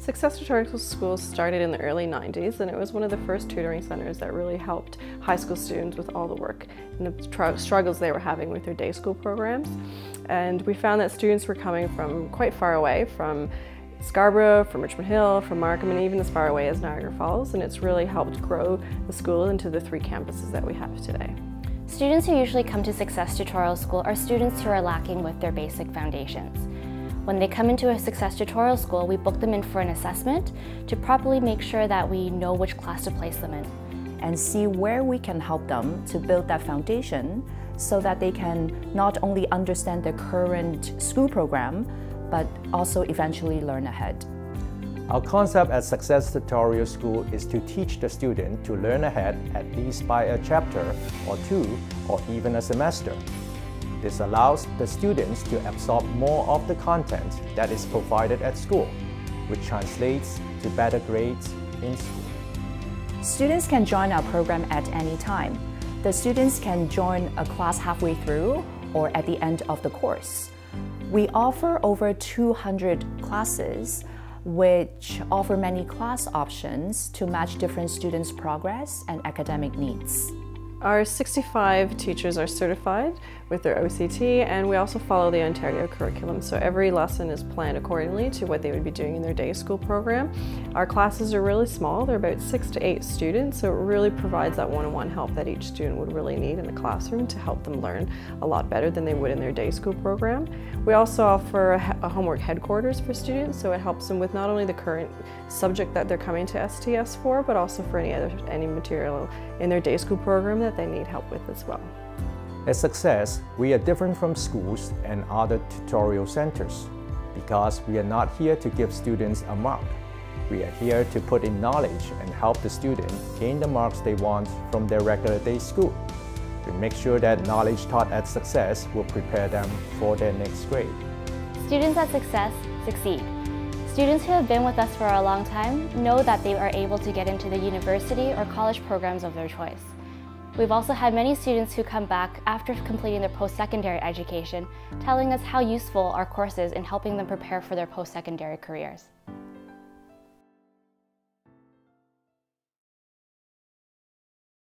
Success Tutoring School started in the early 90s, and it was one of the first tutoring centers that really helped high school students with all the work and the struggles they were having with their day school programs. And we found that students were coming from quite far away, from Scarborough, from Richmond Hill, from Markham, and even as far away as Niagara Falls, and it's really helped grow the school into the 3 campuses that we have today. Students who usually come to Success Tutorial School are students who are lacking with their basic foundations. When they come into a Success Tutorial School, we book them in for an assessment to properly make sure that we know which class to place them in. And see where we can help them to build that foundation so that they can not only understand the current school program, but also eventually learn ahead. Our concept at Success Tutorial School is to teach the student to learn ahead at least by a chapter or 2 or even a semester. This allows the students to absorb more of the content that is provided at school, which translates to better grades in school. Students can join our program at any time. The students can join a class halfway through or at the end of the course. We offer over 200 classes, which offer many class options to match different students' progress and academic needs. Our 65 teachers are certified with their OCT, and we also follow the Ontario curriculum, so every lesson is planned accordingly to what they would be doing in their day school program. Our classes are really small, they're about 6 to 8 students, so it really provides that one-on-one help that each student would really need in the classroom to help them learn a lot better than they would in their day school program. We also offer a homework headquarters for students, so it helps them with not only the current subject that they're coming to STS for, but also for any material in their day school program that they need help with as well. At Success, we are different from schools and other tutorial centers because we are not here to give students a mark. We are here to put in knowledge and help the student gain the marks they want from their regular day school. We make sure that knowledge taught at Success will prepare them for their next grade. Students at Success succeed. Students who have been with us for a long time know that they are able to get into the university or college programs of their choice. We've also had many students who come back after completing their post-secondary education, telling us how useful our course is in helping them prepare for their post-secondary careers.